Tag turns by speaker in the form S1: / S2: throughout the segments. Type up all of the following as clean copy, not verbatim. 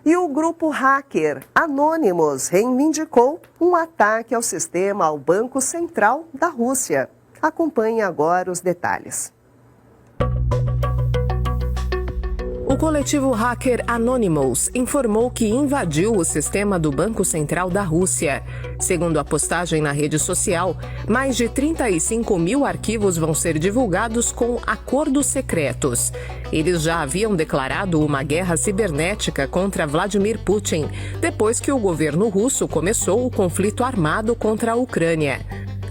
S1: E o grupo hacker Anonymous reivindicou um ataque ao sistema ao Banco Central da Rússia. Acompanhe agora os detalhes.
S2: O coletivo hacker Anonymous informou que invadiu o sistema do Banco Central da Rússia. Segundo a postagem na rede social, mais de 35 mil arquivos vão ser divulgados com acordos secretos. Eles já haviam declarado uma guerra cibernética contra Vladimir Putin, depois que o governo russo começou o conflito armado contra a Ucrânia.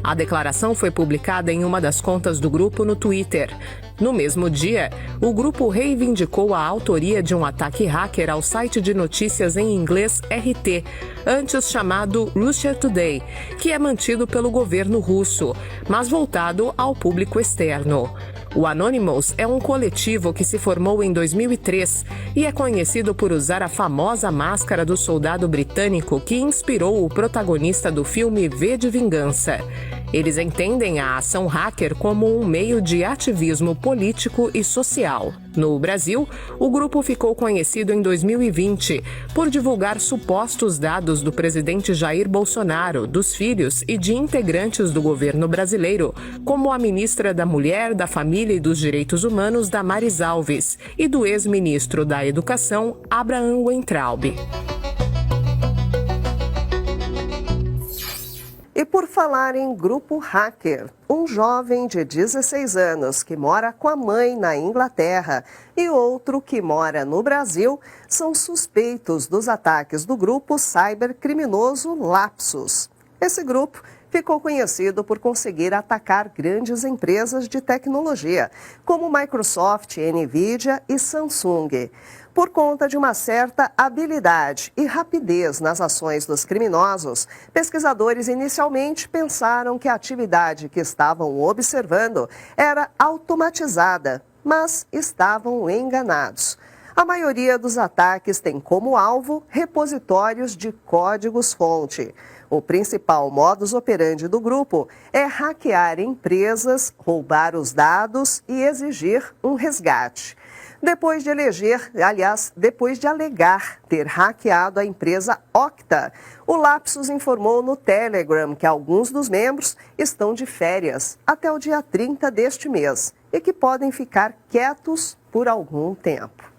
S2: A declaração foi publicada em uma das contas do grupo no Twitter. No mesmo dia, o grupo reivindicou a autoria de um ataque hacker ao site de notícias em inglês RT, antes chamado Russia Today, que é mantido pelo governo russo, mas voltado ao público externo. O Anonymous é um coletivo que se formou em 2003 e é conhecido por usar a famosa máscara do soldado britânico que inspirou o protagonista do filme V de Vingança. Eles entendem a ação hacker como um meio de ativismo político e social. No Brasil, o grupo ficou conhecido em 2020 por divulgar supostos dados do presidente Jair Bolsonaro, dos filhos e de integrantes do governo brasileiro, como a ministra da Mulher, da Família e dos Direitos Humanos, Damares Alves, e do ex-ministro da Educação, Abraham Weintraub.
S1: E por falar em grupo hacker, um jovem de 16 anos que mora com a mãe na Inglaterra e outro que mora no Brasil são suspeitos dos ataques do grupo cybercriminoso Lapsus. Esse grupo ficou conhecido por conseguir atacar grandes empresas de tecnologia, como Microsoft, Nvidia e Samsung. Por conta de uma certa habilidade e rapidez nas ações dos criminosos, pesquisadores inicialmente pensaram que a atividade que estavam observando era automatizada, mas estavam enganados. A maioria dos ataques tem como alvo repositórios de códigos-fonte. O principal modus operandi do grupo é hackear empresas, roubar os dados e exigir um resgate. Depois de alegar ter hackeado a empresa Okta, o Lapsus informou no Telegram que alguns dos membros estão de férias até o dia 30 deste mês e que podem ficar quietos por algum tempo.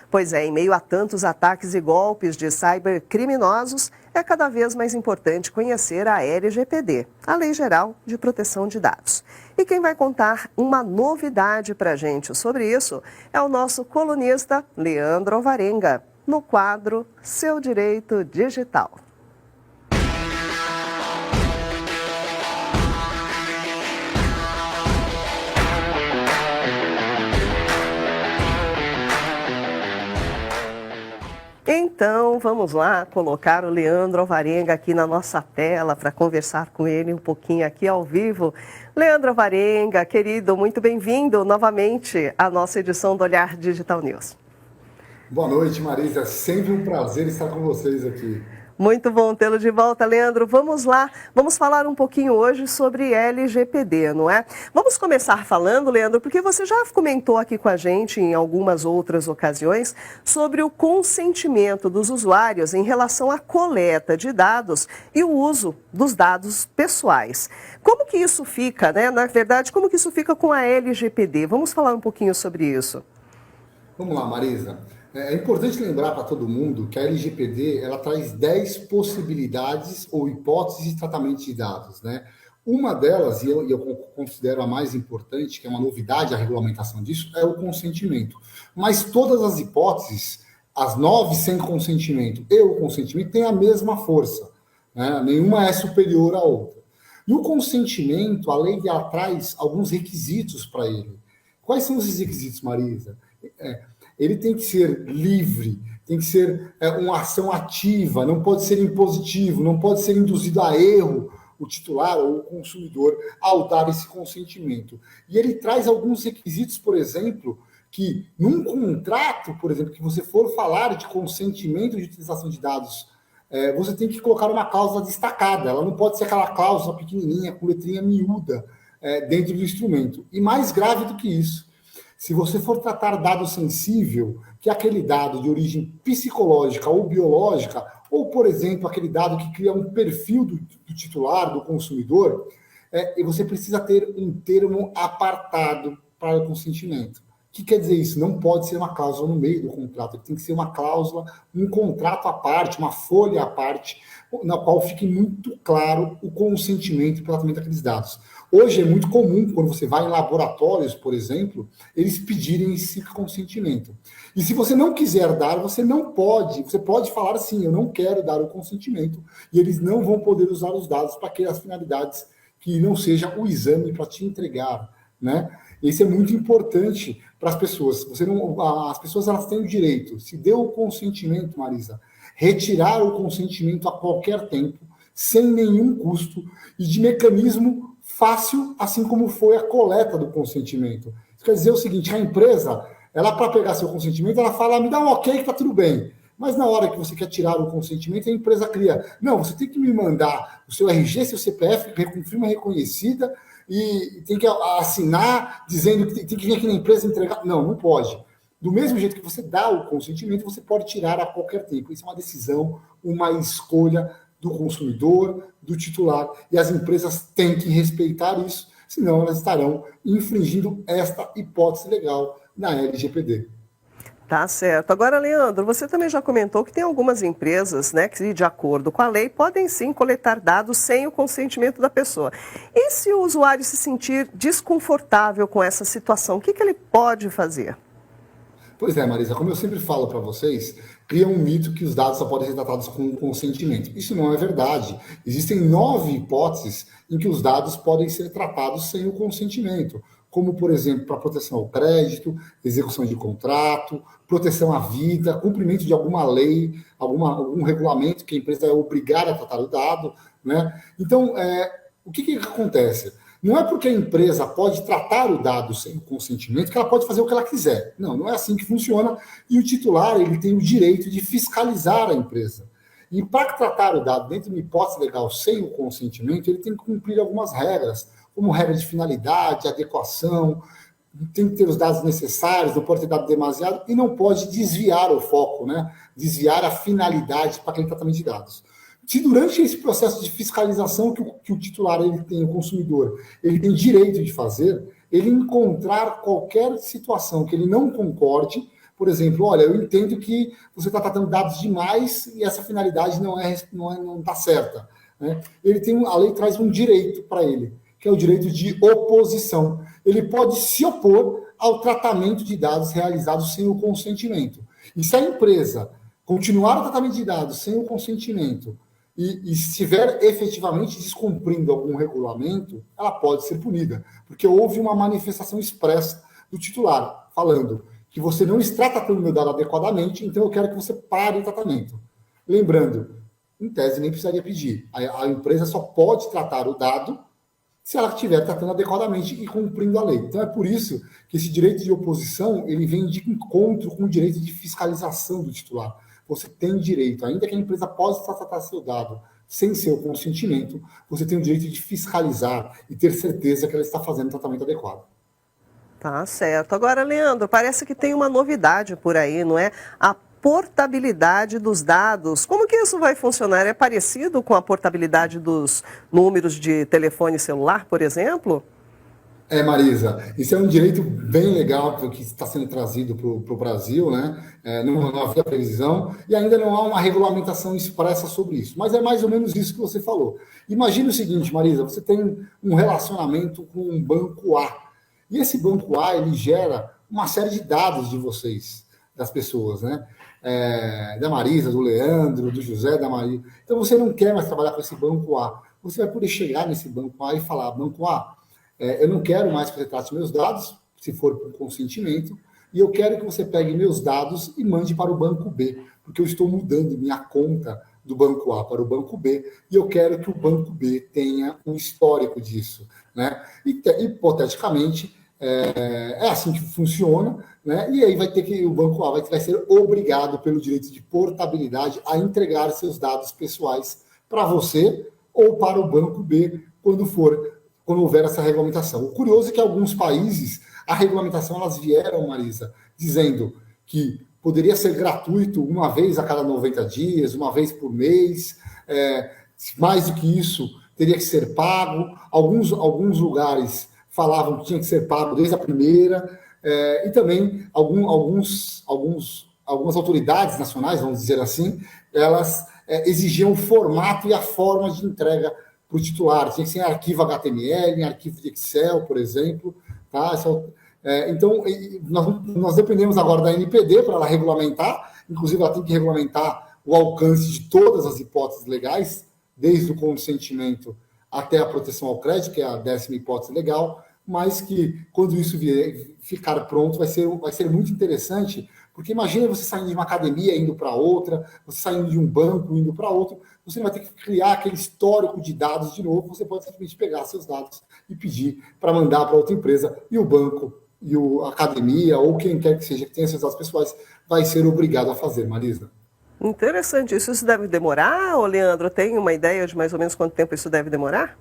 S1: Pois é, em meio a tantos ataques e golpes de cybercriminosos, é cada vez mais importante conhecer a LGPD, a Lei Geral de Proteção de Dados. E quem vai contar uma novidade para a gente sobre isso é o nosso colunista Leandro Alvarenga, no quadro Seu Direito Digital. Então, vamos lá colocar o Leandro Alvarenga aqui na nossa tela para conversar com ele um pouquinho aqui ao vivo. Leandro Alvarenga, querido, muito bem-vindo novamente à nossa edição do Olhar Digital News.
S3: Boa noite, Marisa. É sempre um prazer estar com vocês aqui.
S1: Muito bom tê-lo de volta, Leandro. Vamos lá, vamos falar um pouquinho hoje sobre LGPD, não é? Vamos começar falando, Leandro, porque você já comentou aqui com a gente em algumas outras ocasiões sobre o consentimento dos usuários em relação à coleta de dados e o uso dos dados pessoais. Como que isso fica, né? Na verdade, como que isso fica com a LGPD? Vamos falar um pouquinho sobre isso.
S3: Vamos lá, Marisa. É importante lembrar para todo mundo que a LGPD ela traz 10 possibilidades ou hipóteses de tratamento de dados, né? Uma delas, e eu considero a mais importante, que é uma novidade a regulamentação disso, é o consentimento. Mas todas as hipóteses, as 9 sem consentimento e o consentimento, têm a mesma força, né? Nenhuma é superior à outra. E o consentimento, a lei já traz alguns requisitos para ele. Quais são esses requisitos, Marisa? Ele tem que ser livre, tem que ser uma ação ativa, não pode ser impositivo, não pode ser induzido a erro o titular ou o consumidor ao dar esse consentimento. E ele traz alguns requisitos, por exemplo, que num contrato, por exemplo, que você for falar de consentimento de utilização de dados, você tem que colocar uma cláusula destacada, ela não pode ser aquela cláusula pequenininha, com letrinha miúda, dentro do instrumento. E mais grave do que isso, Se você for tratar dado sensível, que é aquele dado de origem psicológica ou biológica, ou, por exemplo, aquele dado que cria um perfil do titular, do consumidor, e você precisa ter um termo apartado para o consentimento. O que quer dizer isso? Não pode ser uma cláusula no meio do contrato, tem que ser uma cláusula, um contrato à parte, uma folha à parte, na qual fique muito claro o consentimento para o tratamento daqueles dados. Hoje é muito comum, quando você vai em laboratórios, por exemplo, eles pedirem esse consentimento. E se você não quiser dar, você não pode, você pode falar assim, eu não quero dar o consentimento, e eles não vão poder usar os dados para aquelas finalidades que não seja o exame para te entregar, né? Isso é muito importante para as pessoas. As pessoas elas têm o direito, se deu o consentimento, Marisa, retirar o consentimento a qualquer tempo, sem nenhum custo e de mecanismo fácil, assim como foi a coleta do consentimento. Isso quer dizer o seguinte, a empresa, ela para pegar seu consentimento, ela fala, me dá um ok que está tudo bem. Mas na hora que você quer tirar o consentimento, a empresa cria, não, você tem que me mandar o seu RG, seu CPF, com firma reconhecida, e tem que assinar dizendo que tem que vir aqui na empresa entregar. Não, não pode. Do mesmo jeito que você dá o consentimento, você pode tirar a qualquer tempo. Isso é uma decisão, uma escolha do consumidor, do titular. E as empresas têm que respeitar isso, senão elas estarão infringindo esta hipótese legal na LGPD.
S1: Tá certo. Agora, Leandro, você também já comentou que tem algumas empresas, né, que de acordo com a lei podem sim coletar dados sem o consentimento da pessoa. E se o usuário se sentir desconfortável com essa situação, o que ele pode fazer?
S3: Pois é, Marisa, como eu sempre falo para vocês, cria um mito que os dados só podem ser tratados com consentimento. Isso não é verdade. Existem 9 hipóteses em que os dados podem ser tratados sem o consentimento, como, por exemplo, para proteção ao crédito, execução de contrato, proteção à vida, cumprimento de alguma lei, algum regulamento que a empresa é obrigada a tratar o dado, né? Então, o que acontece? Não é porque a empresa pode tratar o dado sem o consentimento que ela pode fazer o que ela quiser. Não, não é assim que funciona. E o titular ele tem o direito de fiscalizar a empresa. E para tratar o dado dentro de uma hipótese legal sem o consentimento, ele tem que cumprir algumas regras, como regra de finalidade, adequação, tem que ter os dados necessários, não pode ter dado demasiado e não pode desviar o foco, né? Desviar a finalidade para aquele tratamento de dados. Se durante esse processo de fiscalização que o titular ele tem, o consumidor, ele tem direito de fazer, ele encontrar qualquer situação que ele não concorde, por exemplo, olha, eu entendo que você está tratando dados demais e essa finalidade não está certa, né? A lei traz um direito para ele, que é o direito de oposição. Ele pode se opor ao tratamento de dados realizados sem o consentimento. E se a empresa continuar o tratamento de dados sem o consentimento e estiver efetivamente descumprindo algum regulamento, ela pode ser punida, porque houve uma manifestação expressa do titular, falando que você não está tratando o meu dado adequadamente, então eu quero que você pare o tratamento. Lembrando, em tese nem precisaria pedir. A empresa só pode tratar o dado se ela estiver tratando adequadamente e cumprindo a lei. Então é por isso que esse direito de oposição ele vem de encontro com o direito de fiscalização do titular. Você tem direito, ainda que a empresa possa tratar seu dado sem seu consentimento, você tem o direito de fiscalizar e ter certeza que ela está fazendo o tratamento adequado.
S1: Tá certo. Agora, Leandro, parece que tem uma novidade por aí, não é? A portabilidade dos dados. Como que isso vai funcionar? É parecido com a portabilidade dos números de telefone celular, por exemplo?
S3: Marisa, isso é um direito bem legal que está sendo trazido para o Brasil, né? Não havia previsão e ainda não há uma regulamentação expressa sobre isso. Mas é mais ou menos isso que você falou. Imagina o seguinte, Marisa, você tem um relacionamento com um banco A. E esse banco A, ele gera uma série de dados de vocês, das pessoas, né? Da Marisa, do Leandro, do José, da Maria. Então você não quer mais trabalhar com esse banco A. Você vai poder chegar nesse banco A e falar, banco A, eu não quero mais que você trate meus dados, se for por consentimento, e eu quero que você pegue meus dados e mande para o banco B, porque eu estou mudando minha conta do banco A para o banco B, e eu quero que o banco B tenha um histórico disso, né? E, hipoteticamente, é assim que funciona, né? E aí o banco A vai ser obrigado pelo direito de portabilidade a entregar seus dados pessoais para você ou para o banco B quando houver essa regulamentação. O curioso é que alguns países A regulamentação, elas vieram, Marisa, dizendo que poderia ser gratuito uma vez a cada 90 dias, uma vez por mês, mais do que isso, teria que ser pago. Alguns lugares falavam que tinha que ser pago desde a primeira, e também algumas autoridades nacionais, vamos dizer assim, elas exigiam o formato e a forma de entrega para o titular. Tinha que ser em arquivo HTML, em arquivo de Excel, por exemplo. Tá? Então, nós dependemos agora da NPD para ela regulamentar, inclusive ela tem que regulamentar o alcance de todas as hipóteses legais, desde o consentimento até a proteção ao crédito, que é a 10ª hipótese legal, mas que quando isso ficar pronto vai ser muito interessante, porque imagina você saindo de uma academia indo para outra, você saindo de um banco indo para outro, você não vai ter que criar aquele histórico de dados de novo, você pode simplesmente pegar seus dados e pedir para mandar para outra empresa, e o banco, e a academia, ou quem quer que seja que tenha seus dados pessoais, vai ser obrigado a fazer, Marisa.
S1: Interessante. Isso deve demorar, ô Leandro? Tem uma ideia de mais ou menos quanto tempo isso deve demorar?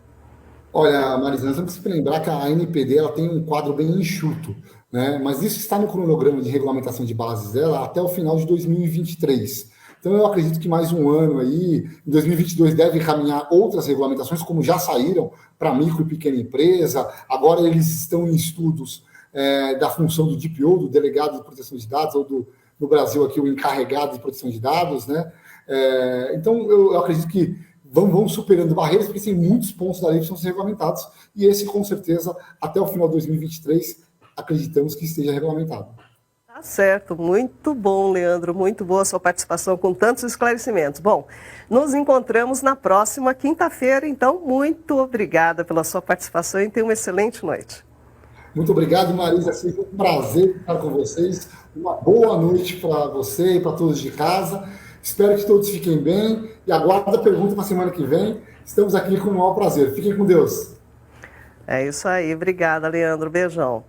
S3: Olha, Marisa, nós temos que lembrar que a ANPD ela tem um quadro bem enxuto, né? Mas isso está no cronograma de regulamentação de bases dela até o final de 2023. Então, eu acredito que mais um ano aí, em 2022, deve caminhar outras regulamentações, como já saíram para micro e pequena empresa. Agora eles estão em estudos da função do DPO, do Delegado de Proteção de Dados, ou no Brasil aqui o Encarregado de Proteção de Dados, né? Então, eu acredito que vamos superando barreiras, porque tem muitos pontos da lei que estão sendo regulamentados, e esse, com certeza, até o final de 2023, acreditamos que esteja regulamentado.
S1: Tá certo, muito bom, Leandro, muito boa a sua participação com tantos esclarecimentos. Bom, nos encontramos na próxima quinta-feira, então muito obrigada pela sua participação e tenha uma excelente noite.
S3: Muito obrigado, Marisa, é sempre um prazer estar com vocês, uma boa noite para você e para todos de casa. Espero que todos fiquem bem e aguardo a pergunta para a semana que vem. Estamos aqui com o maior prazer. Fiquem com Deus.
S1: É isso aí. Obrigada, Leandro. Beijão.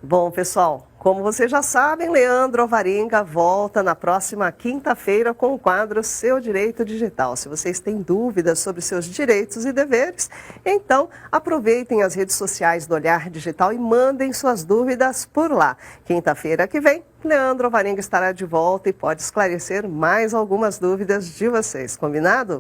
S1: Bom, pessoal, como vocês já sabem, Leandro Alvarenga volta na próxima quinta-feira com o quadro Seu Direito Digital. Se vocês têm dúvidas sobre seus direitos e deveres, então aproveitem as redes sociais do Olhar Digital e mandem suas dúvidas por lá. Quinta-feira que vem, Leandro Alvarenga estará de volta e pode esclarecer mais algumas dúvidas de vocês. Combinado?